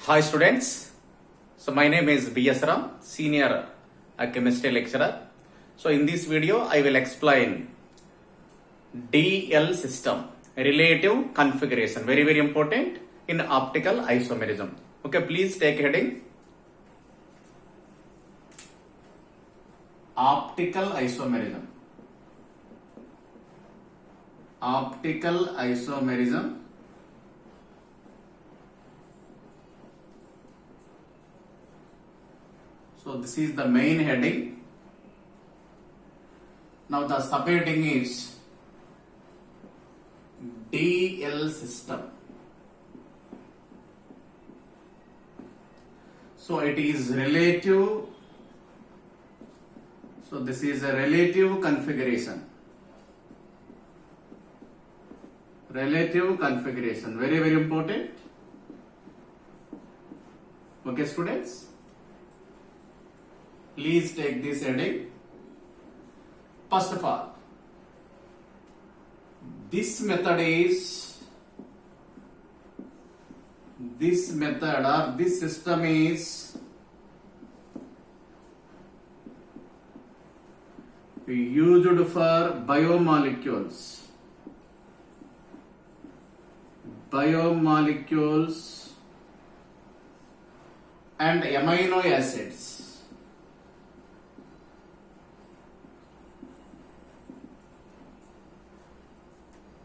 Hi students, so my name is B.S. Ram, senior chemistry lecturer. So in this video I will explain DL system, relative configuration, very important in optical isomerism. Okay, please take heading optical isomerism. Optical isomerism. So this is the main heading. Now the subheading is DL system. So it is relative. So this is a relative configuration. Relative configuration, very important. Okay, students. Please take this heading. First of all, this method or this system is used for biomolecules and amino acids.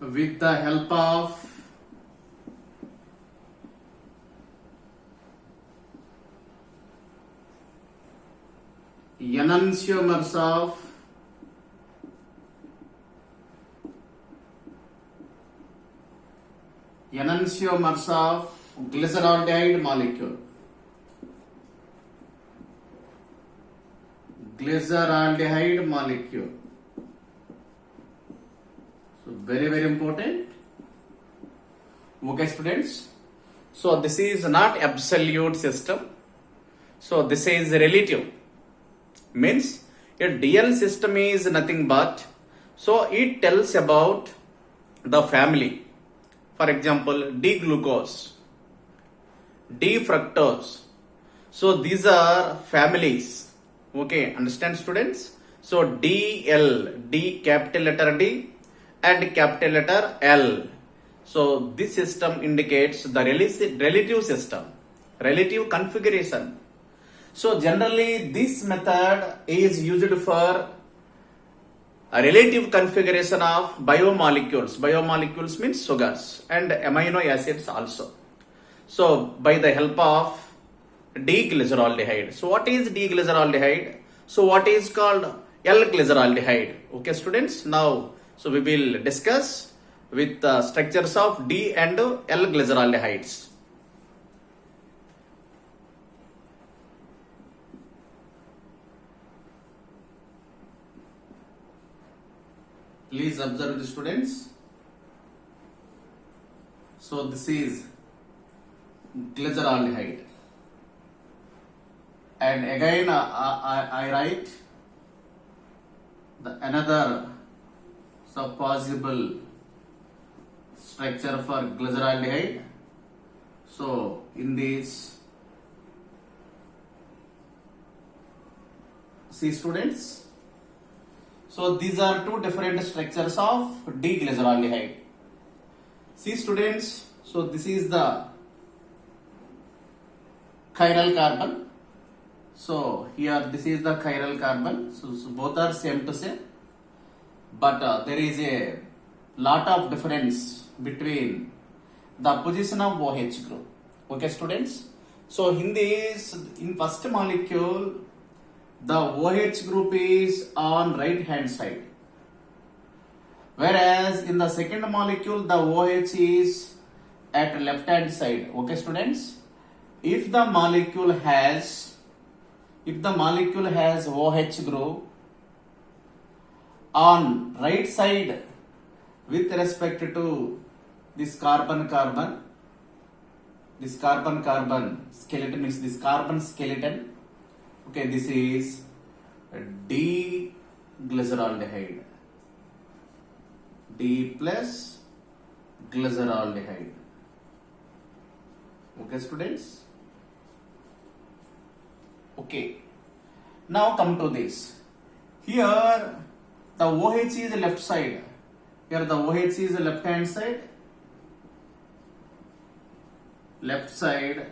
With the help of enantiomers of glyceraldehyde molecule. So very important. Okay, students. So this is not absolute system. So this is relative. Means a DL system is nothing but, so it tells about the family. For example, D-glucose, D-fructose. So these are families. Okay, understand students? So DL, D, capital letter D and capital letter L. So this system indicates the relative system, relative configuration. So generally this method is used for a relative configuration of biomolecules. Biomolecules means sugars and amino acids also. So by the help of D-glyceraldehyde. So what is D-glyceraldehyde? So what is called L-glyceraldehyde? Okay, students. Now, so we will discuss with the structures of D and L-glyceraldehydes. Please observe the students. So this is glyceraldehyde. And again I write the another possible structure for glyceraldehyde. So in this, see students, so these are two different structures of D-glyceraldehyde. See students, so this is the chiral carbon. So here this is the chiral carbon. So both are same to same, but there is a lot of difference between the position of OH group. Okay, students. So in first molecule, the OH group is on right hand side, whereas in the second molecule the OH is at left hand side. Okay, students. If the molecule has OH group on right side with respect to this carbon skeleton, is this carbon skeleton. Okay, this is D-glyceraldehyde. D plus glyceraldehyde. Okay, students. Okay. Now come to this. Here the OH is left side. Here the OH is left hand side. Left side.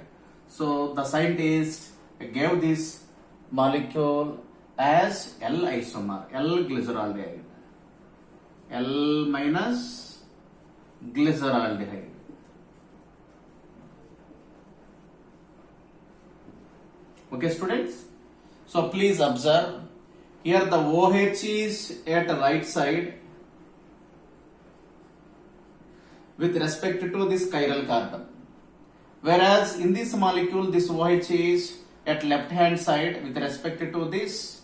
So the scientist gave this molecule as L isomer, L glyceraldehyde. L minus glyceraldehyde. Okay, students. So please observe. Here the OH is at right side with respect to this chiral carbon. Whereas in this molecule, this OH is at left hand side with respect to this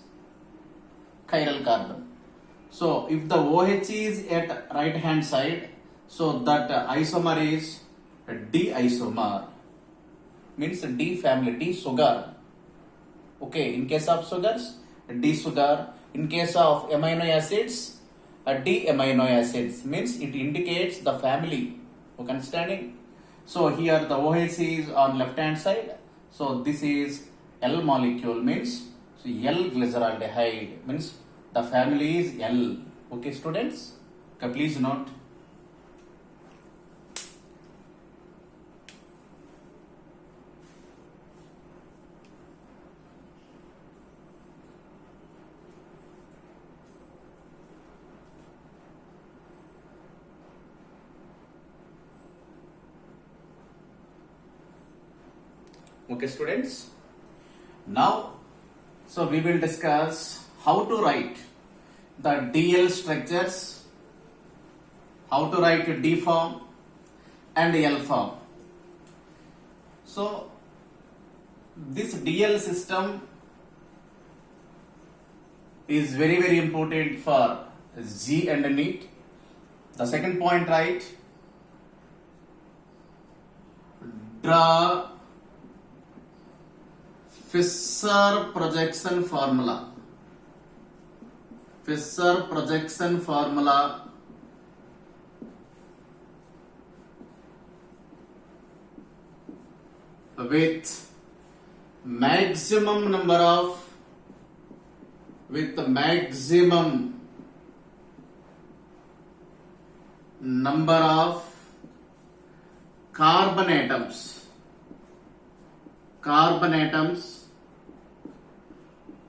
chiral carbon. So if the OH is at right hand side, so that isomer is D isomer, means D family, D sugar. Okay, in case of sugars, D sugar. In case of amino acids, D amino acids, means it indicates the family. Okay, understanding? So here the OH is on left hand side. So this is L molecule, means so L glyceraldehyde, means the family is L. Okay, students? Okay, please note. Okay, students. Now, so we will discuss how to write the DL structures, how to write D form and L form. So, this DL system is very, very important for G and NEET. The second point, right? Draw Fisher projection formula. Fisher projection formula with maximum number of carbon atoms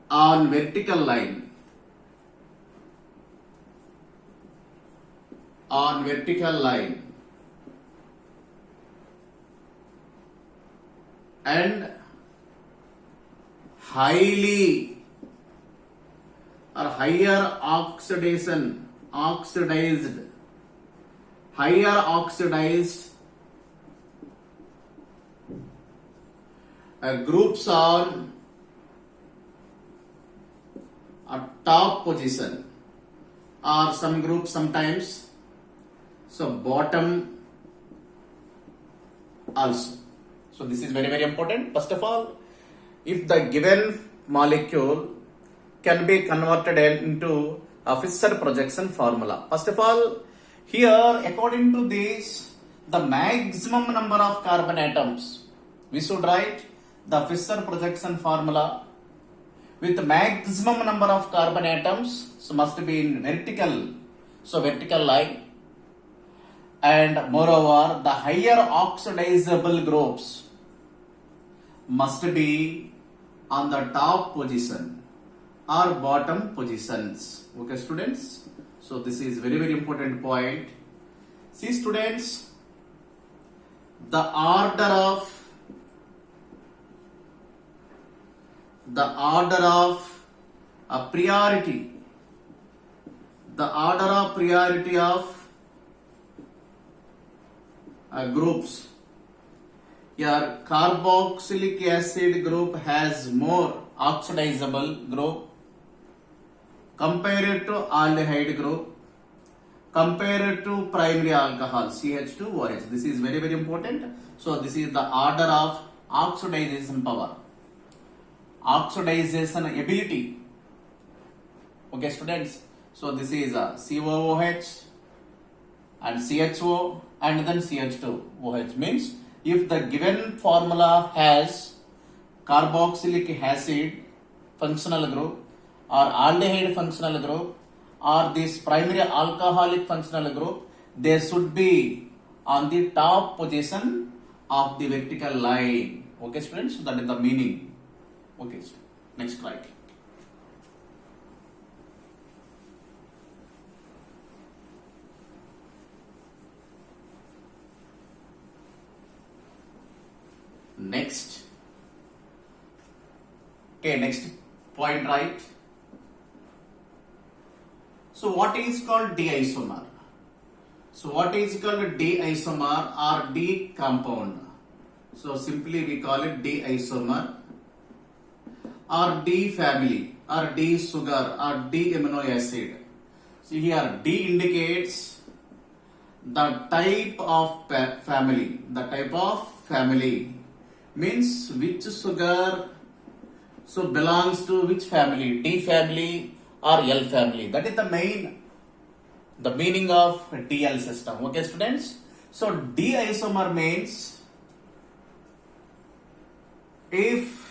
on vertical line, and higher oxidized groups on a top position, or some groups sometimes so bottom also. So this is very, very important. First of all, if the given molecule can be converted into a Fisher projection formula. First of all, here according to this, the maximum number of carbon atoms, we should write the Fisher projection formula with maximum number of carbon atoms, so must be in vertical line, and moreover the higher oxidizable groups must be on the top position or bottom positions. Okay, students? So this is very, very important point. See, students, the order of priority of groups. Your carboxylic acid group has more oxidizable group compared to aldehyde group, compared to primary alcohol CH2OH. This is very, very important. So this is the order of oxidation power, oxidation ability. Okay, students. So this is a COOH and CHO and then CH2OH. Means if the given formula has carboxylic acid functional group or aldehyde functional group or this primary alcoholic functional group, they should be on the top position of the vertical line. Okay students, so that is the meaning. Okay, next slide. Next. Okay, next point, right? So what is called D-isomer? So what is called D-isomer or D compound? So simply we call it D-isomer or D family or D sugar or D amino acid. See here, D indicates the type of family. The type of family means which sugar so belongs to which family, D family or L family. That is the meaning of DL system. Okay students, so D isomer means if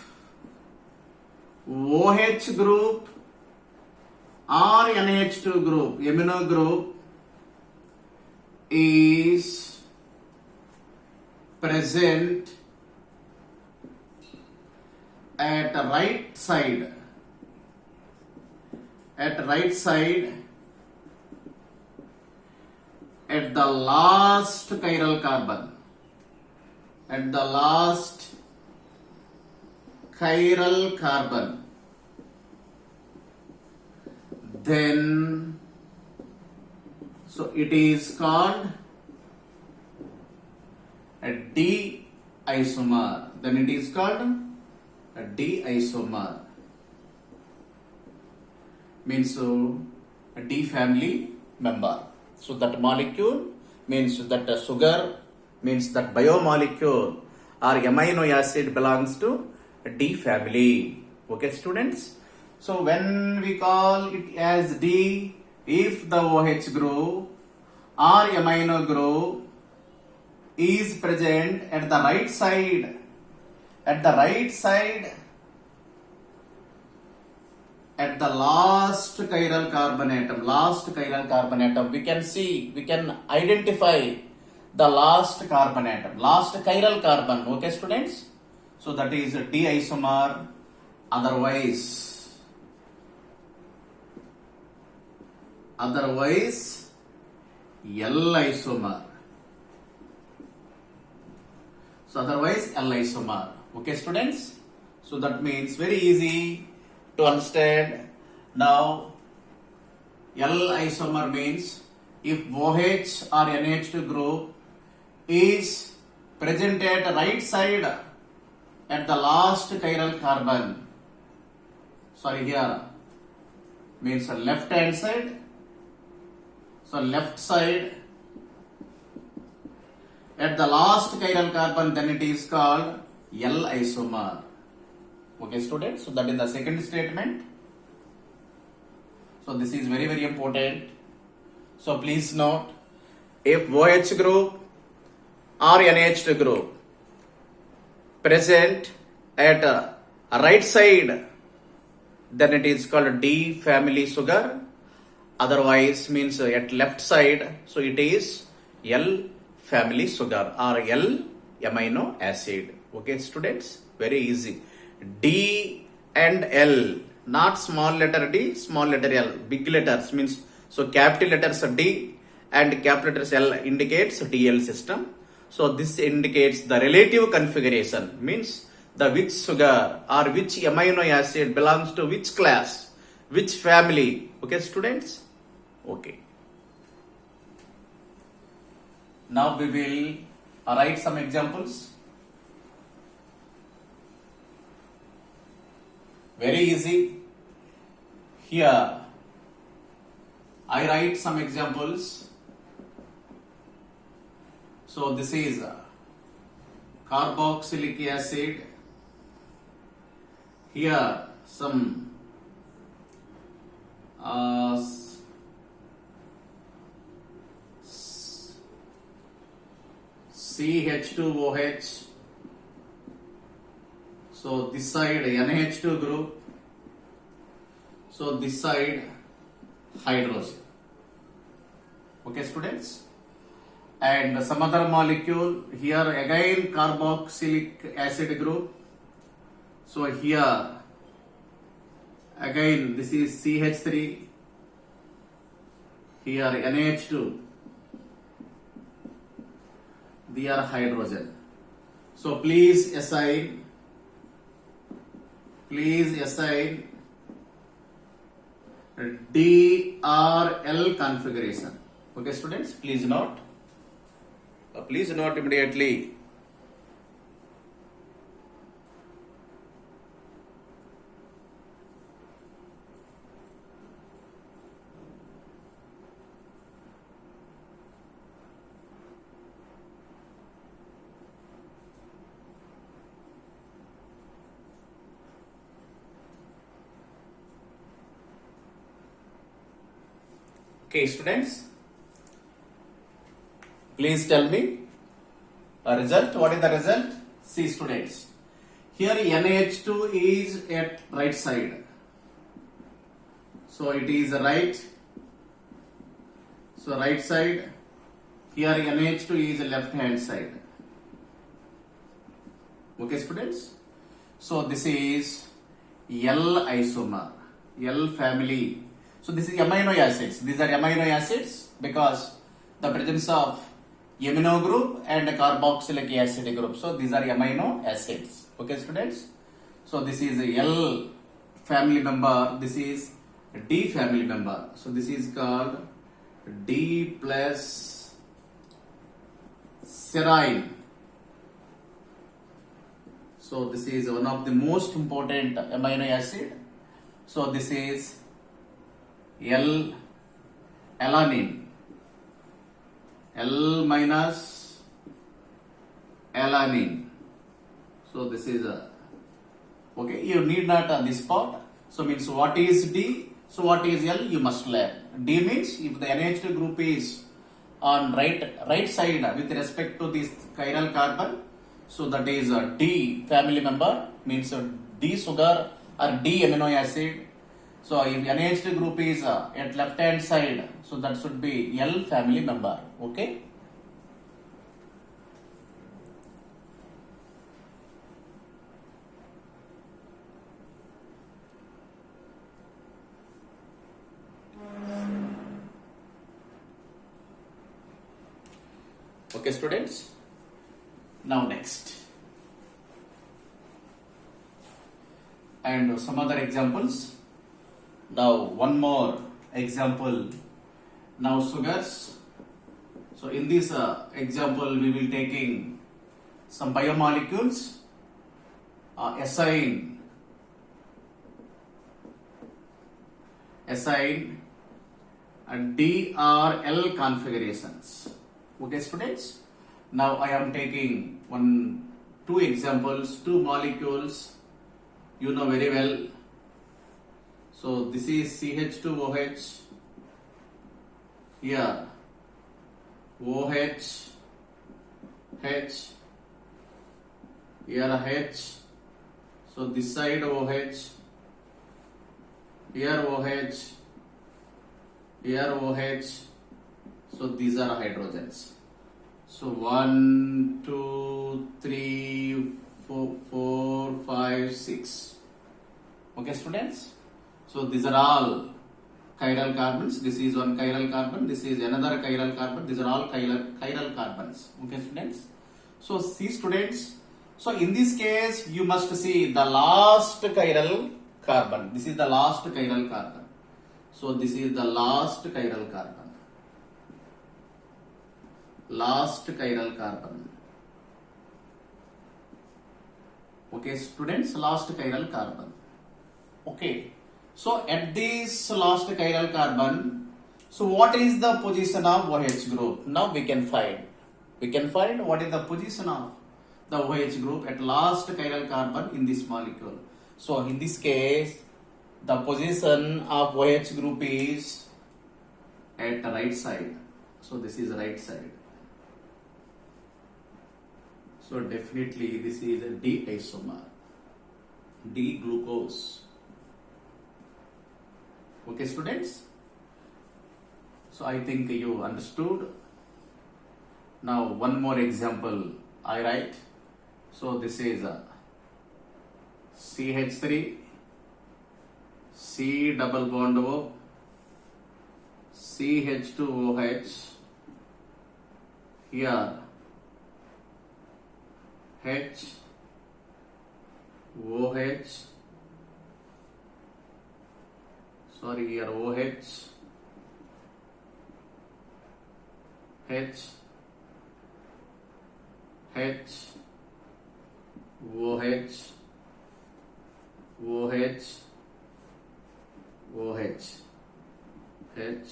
OH group or NH2 group, amino group is present at right side at the last chiral carbon, then so it is called a D isomer. Then it is called a D isomer. Means a D family member. So that molecule means that sugar means that biomolecule or amino acid belongs to a D family. Okay students, so when we call it as D, if the OH group or amino group is present at the right side at the last chiral carbon atom, we can identify the last chiral carbon. Okay students, so that is a D isomer, otherwise L isomer. So otherwise L isomer. Okay students, so that means very easy to understand. Now L isomer means if OH or NH2 group is present at right side at the last chiral carbon, here means left hand side, so left side at the last chiral carbon, then it is called L isomer. Okay students, so that is the second statement. So this is very very important. So please note, if OH group or NH2 group present at right side, then it is called D family sugar. Otherwise means at left side, so it is L family sugar or L amino acid. Okay students, very easy. D and L, not small letter D, small letter L, big letters means, so capital letters D and capital letters L indicates DL system. So this indicates the relative configuration, means the which sugar or which amino acid belongs to which class, which family. Okay students, okay. Now we will write some examples. Very easy. Here I write some examples. So this is carboxylic acid. Here some CH2OH. So So this side NH2 group. So this side hydrogen. Okay, students. And some other molecule here again carboxylic acid group. So here again this is CH3. Here NH2. They are hydrogen. So please assign DRL configuration. Okay, students, please note. Please note immediately. Okay, students, please tell me a result. What is the result? See, students, here NH2 is at right side. So it is right. So right side. Here NH2 is left hand side. Okay, students. So this is L isomer, L family. So this is amino acids. These are amino acids because the presence of amino group and carboxylic acid group. So these are amino acids. Okay, students. So this is L family member. This is D family member. So this is called D plus serine. So this is one of the most important amino acid. So this is L-alanine. L minus alanine. So this is okay. You need not on this part. So means what is D? So what is L? You must learn. D means if the NH2 group is on right side with respect to this chiral carbon. So that is D family member, means D sugar or D amino acid. So if NH2 group is at left hand side, so that should be L family member. Okay. Okay, students. Now next. And some other examples. Now one more example. Now sugars. So in this example we will taking some biomolecules. Assign and DRL configurations. Okay, students. Now I am taking two examples, two molecules. You know very well. So this is CH2OH. Here OH, H. Here H. So this side OH. Here OH. Here OH. So these are hydrogens. So 1, 2, 3, 4, 5, 6. Okay, students. So these are all chiral carbons. This is one chiral carbon. This is another chiral carbon. These are all chiral carbons. Okay, students. So see, students. So in this case, you must see the last chiral carbon. This is the last chiral carbon. So this is the last chiral carbon. Last chiral carbon. Okay, students, last chiral carbon. Okay, so at this last chiral carbon, so what is the position of OH group? Now we can find. We can find what is the position of the OH group at last chiral carbon in this molecule. So in this case, the position of OH group is at the right side. So this is right side. So definitely this is a D isomer. D glucose. Okay, students. So I think you understood. Now one more example I write. So this is CH3, C double bond O, CH2OH, here H, OH, sorry here OH, H, OH, OH, OH, H.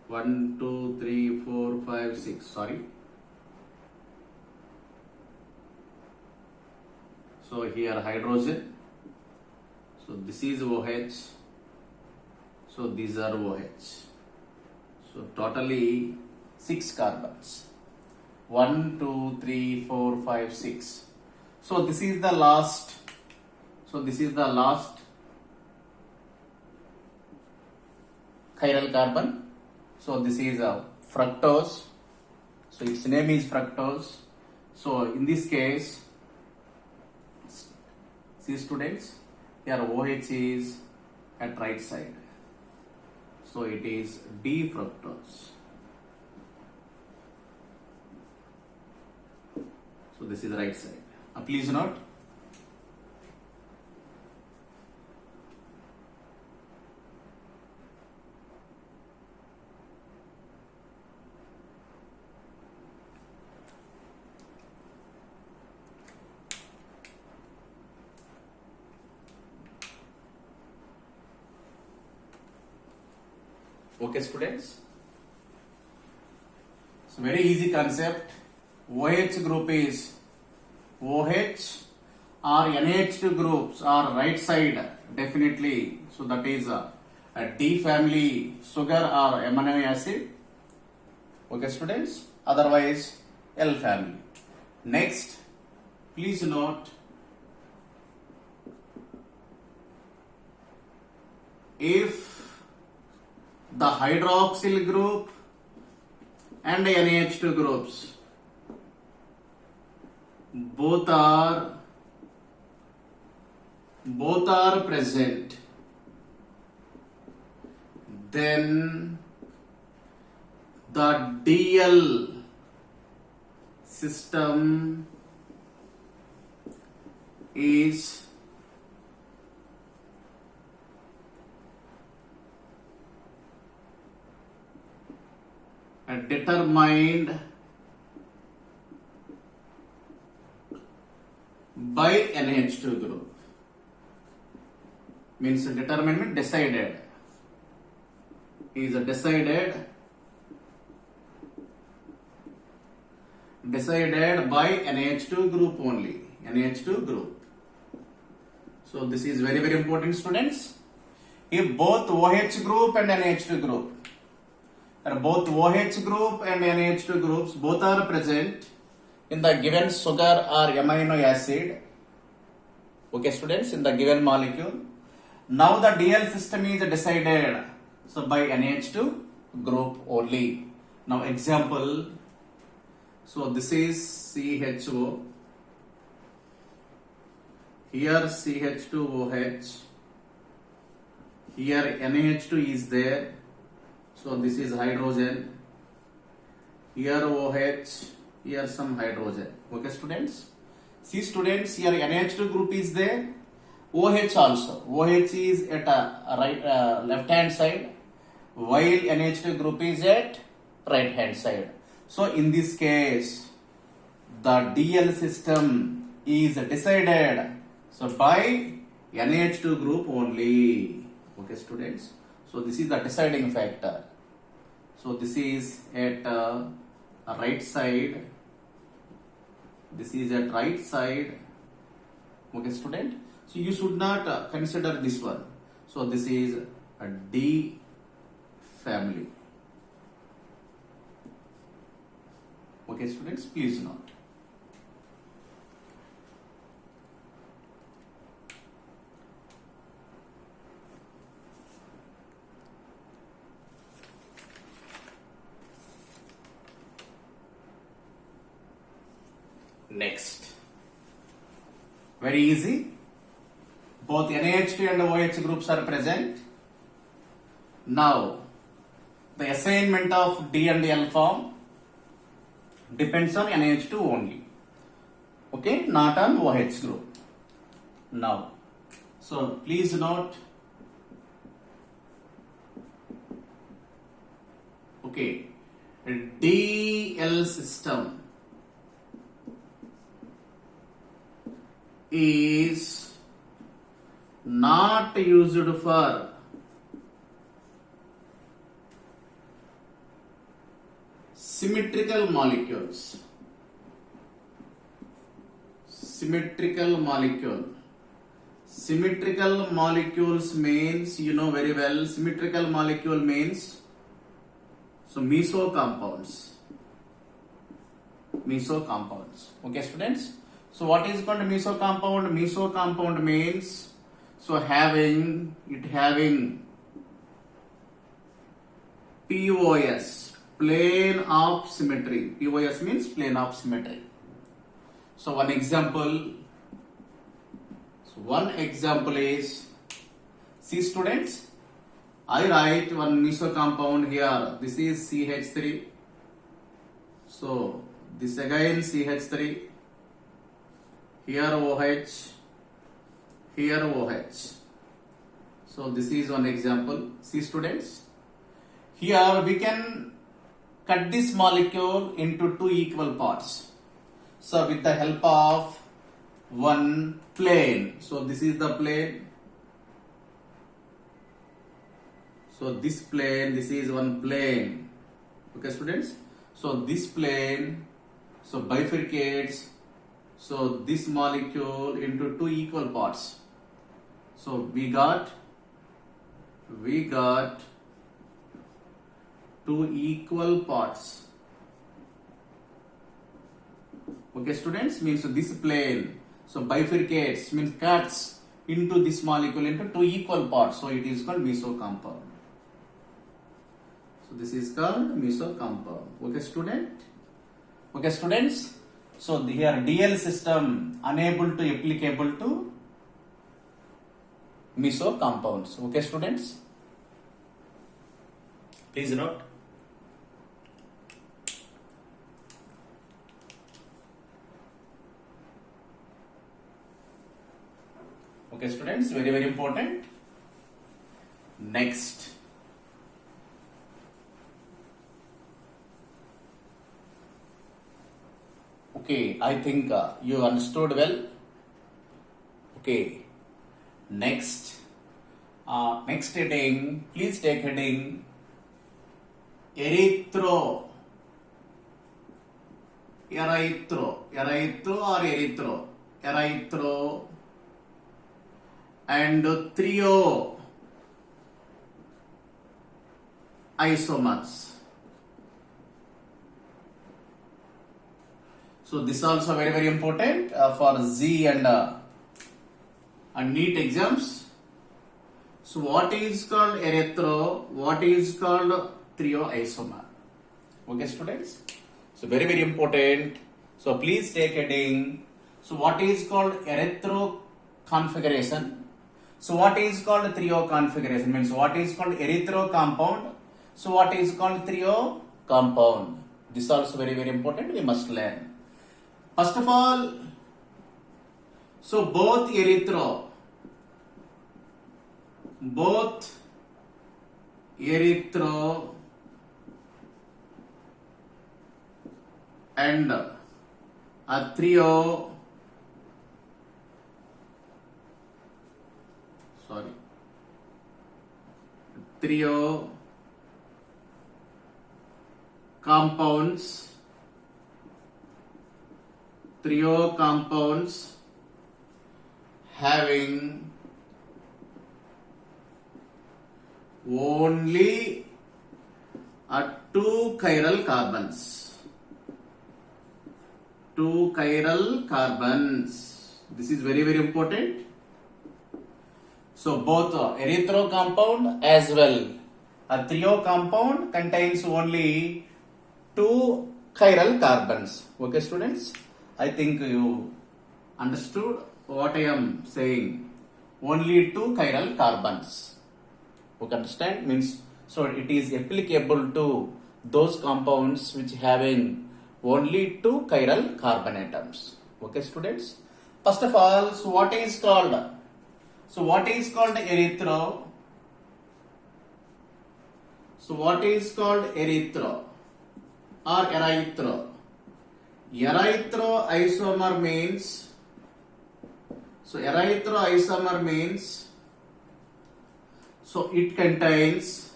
1, 2, 3, 4, 5, 6. Sorry. So here hydrogen. So this is OH. So these are OH. So totally 6 carbons. 1, 2, 3, 4, 5, 6. So this is the last. So this is the last chiral carbon. So this is fructose. So its name is fructose. So in this case, see students, here OH is at right side. So it is D fructose. So this is the right side. Please note. Okay, students. It's a very easy concept. OH group is OH or NH2 groups are right side definitely. So that is a D family sugar or amino acid. Okay, students. Otherwise L family. Next, please note. If the hydroxyl group and NH2 groups both are present, then the DL system is determined by NH2 group. Means determined, decided. Is decided by NH2 group only. NH2 group. So this is very, very important, students. If both OH group and NH2 group, both OH group and NH2 groups both are present in the given sugar or amino acid. Okay, students, in the given molecule. Now the DL system is decided so by NH2 group only. Now example. So this is CHO. Here CH2OH. Here NH2 is there. So this is hydrogen. Here OH. Here some hydrogen. Okay, students. See, students, here NH2 group is there. OH also. OH is at left hand side, while NH2 group is at right hand side. So in this case, the DL system is decided so by NH2 group only. Okay, students. So this is the deciding factor. So this is at right side. This is at right side. Okay, student. So you should not consider this one. So this is a D family. Okay, students, please note. Next, very easy. Both NaH2 and OH groups are present. Now, the assignment of D and L form depends on NaH2 only. Okay, not on OH group. Now, so please note. Okay, DL system is not used for symmetrical molecules. Symmetrical molecules means, you know very well, symmetrical molecule means, so meso compounds. Okay, students? So what is called meso compound? Meso compound means, so having POS, plane of symmetry. POS means plane of symmetry. So one example is, see students, I write one meso compound here. This is CH3. So this again CH3. Here OH. Here OH. So this is one example. See students, here we can cut this molecule into two equal parts. So with the help of one plane. So this is the plane. So this plane, this is one plane. Okay students. So this plane, so bifurcates, so this molecule into two equal parts. So we got two equal parts. Okay students, means this plane, so bifurcates means cuts into this molecule into two equal parts. So it is called meso compound. So this is called meso compound. Okay students. So here DL system unable to applicable to meso compounds. Okay students, please note. Okay students, very very important. Next, okay, I think you understood well. Okay, next heading, please take heading erythro and trio isomers. So this also very very important for Z and NEET exams. So what is called erythro? What is called trio isomer? Okay students. So very very important. So please take heading. So what is called erythro configuration? So what is called trio configuration? Means what is called erythro compound? So what is called trio compound? This also very very important. We must learn. First of all, so both erythro and a trio, trio compounds having only two chiral carbons. This is very very important. So both erythro compound as well a trio compound contains only two chiral carbons. Okay students, I think you understood what I am saying. Only two chiral carbons. Okay, understand? Means so it is applicable to those compounds which having only two chiral carbon atoms. Okay, students. First of all, so what is called erythro? So what is called erythro or erythro? Erythro isomer means, so erythro isomer means, so it contains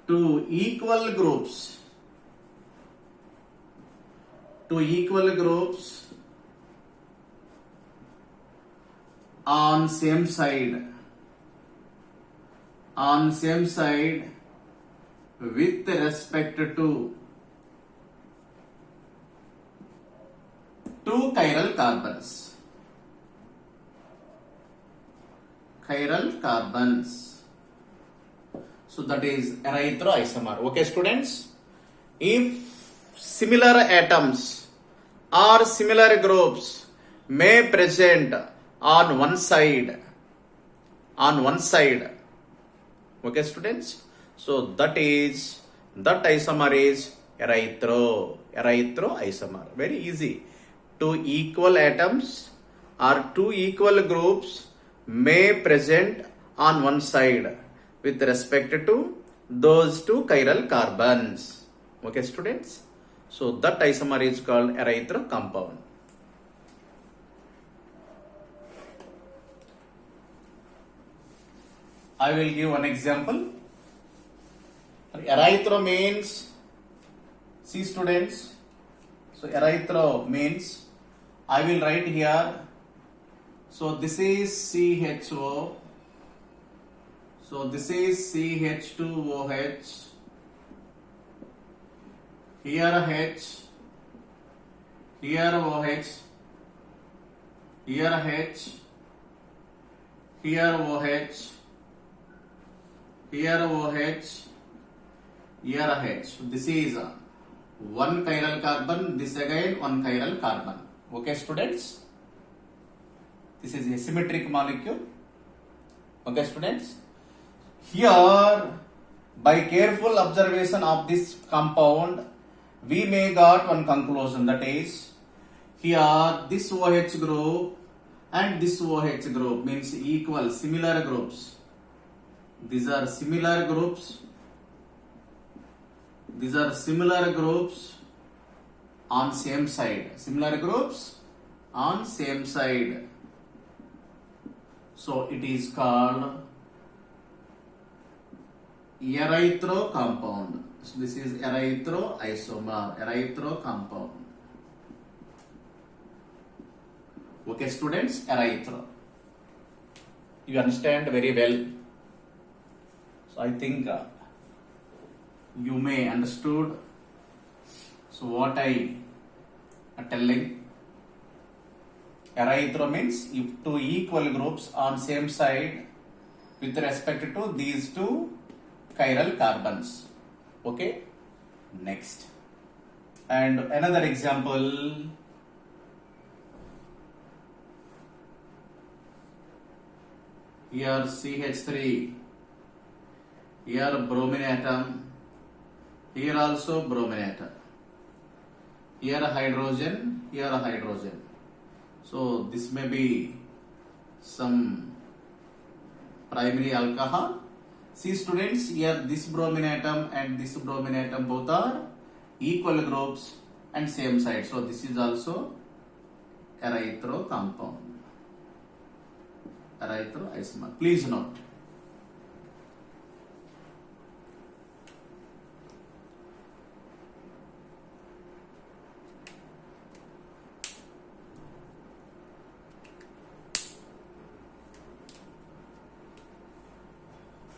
two equal groups on same side with respect to two chiral carbons. So that is erythro isomer. Okay, students. If similar atoms or similar groups may present on one side, okay, students. So that isomer is erythro isomer. Very easy. Two equal atoms or two equal groups may present on one side with respect to those two chiral carbons. Okay, students. So that isomer is called erythro compound. I will give one example. Erythro means, see students, so erythro means, I will write here, so this is CHO, so this is CH2OH, here H, here OH, here H, here OH, here OH, here H. So this is one chiral carbon, this again one chiral carbon. Okay, students? This is a symmetric molecule. Okay, students? Here, by careful observation of this compound, we may got one conclusion, that is, here this OH group and this OH group means equal, similar groups. These are similar groups. On same side. So it is called erythro compound. So this is erythro isomer, erythro compound. Okay, students, erythro. You understand very well. So I think you may understood. So what I am telling, erythro means if two equal groups on same side with respect to these two chiral carbons. Okay, next. And another example, here CH3, here bromine atom, here also bromine atom, here a hydrogen, here a hydrogen. So this may be some primary alcohol. See students, here this bromine atom and this bromine atom both are equal groups and same side. So this is also erythro compound, erythro isomer. Please note.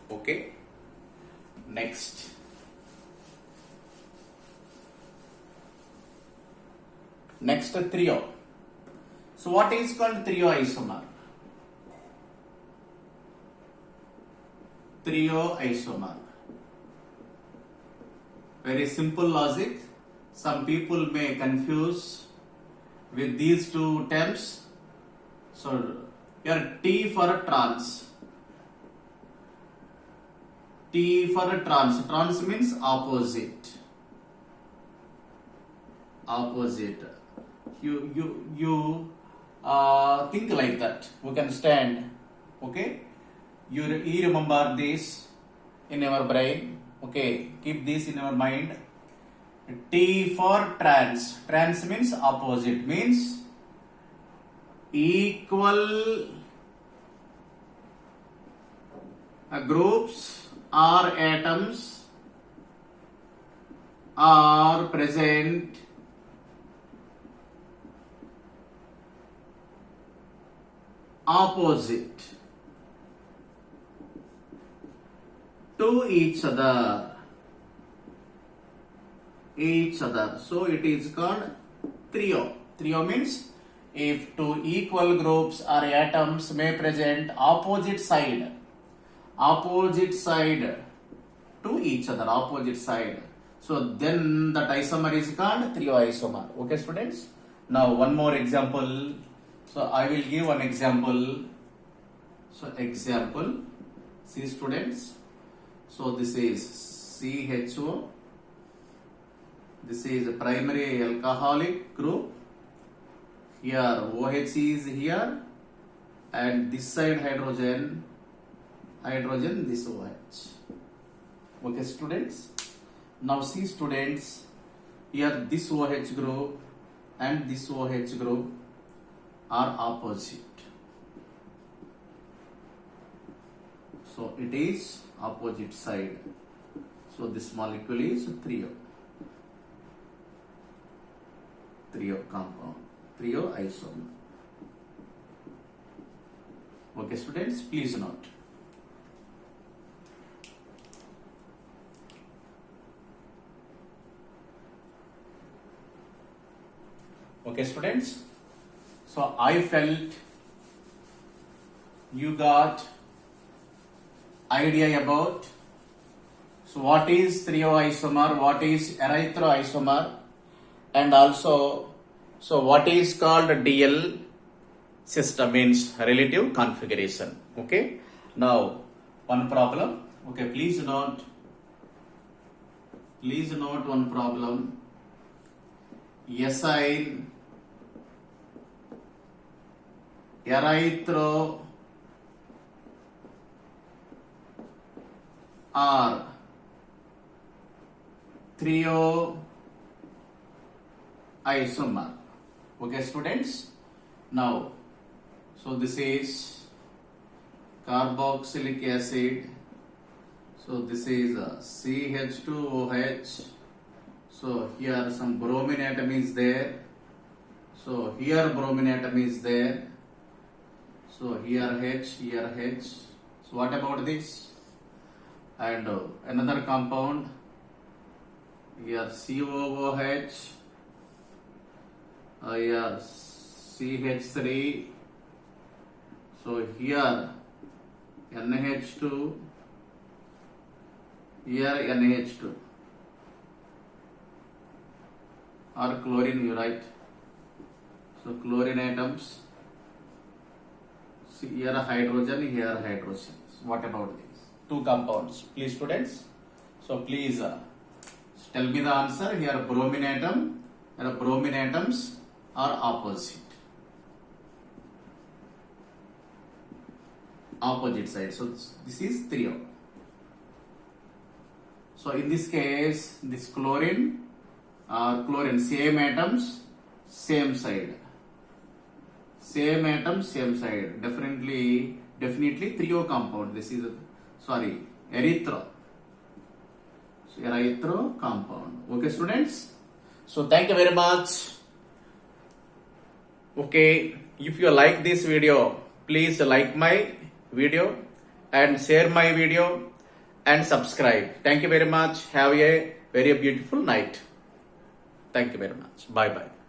Okay, next. Next, trio. So what is called trio isomer? Trio isomer. very simple logic. Some people may confuse with these two terms. So here T for trans. T for trans. Trans means opposite. Opposite. You think like that. We can stand. Okay. You remember this in your brain. Okay. Keep this in your mind. T for trans. Trans means opposite. Means equal groups or atoms are present opposite to each other. So it is called trio. Trio means if two equal groups or atoms may present opposite side to each other, opposite side. So then that isomer is called trio isomer. Okay, students. Now one more example. So I will give one example. So example, see students. So this is CHO. This is a primary alcoholic group. Here OH is here, and this side hydrogen, this OH. Okay, students. Now see students, here this OH group and this OH group are opposite. So it is opposite side. So this molecule is trio compound, trio isomer. Okay, students, please note. Okay, students. So I felt you got idea about what is trio isomer, what is erythro isomer, and also what is called DL system, means relative configuration. Okay. Now one problem. Okay, please note one problem. Acyl erythro or trio isomer. Okay, students. Now, so this is carboxylic acid. So this is CH2OH. So here some bromine atom is there. So here bromine atom is there. So here H, here H. So what about this? And another compound. Here COOH. Here CH3. So here NH2. Here NH2. Or chlorine, you write. So chlorine atoms. See here hydrogen, here hydrogen. So what about these two compounds? Please, students. So please tell me the answer. Here bromine atom. Here bromine atoms are opposite. Opposite side. So this is trio. So in this case, this chlorine same atoms, same side. Same atom, same side. Definitely trio compound. This is erythro. So erythro compound. Okay, students. So thank you very much. Okay, if you like this video, please like my video and share my video and subscribe. Thank you very much. Have a very beautiful night. Thank you very much. Bye bye.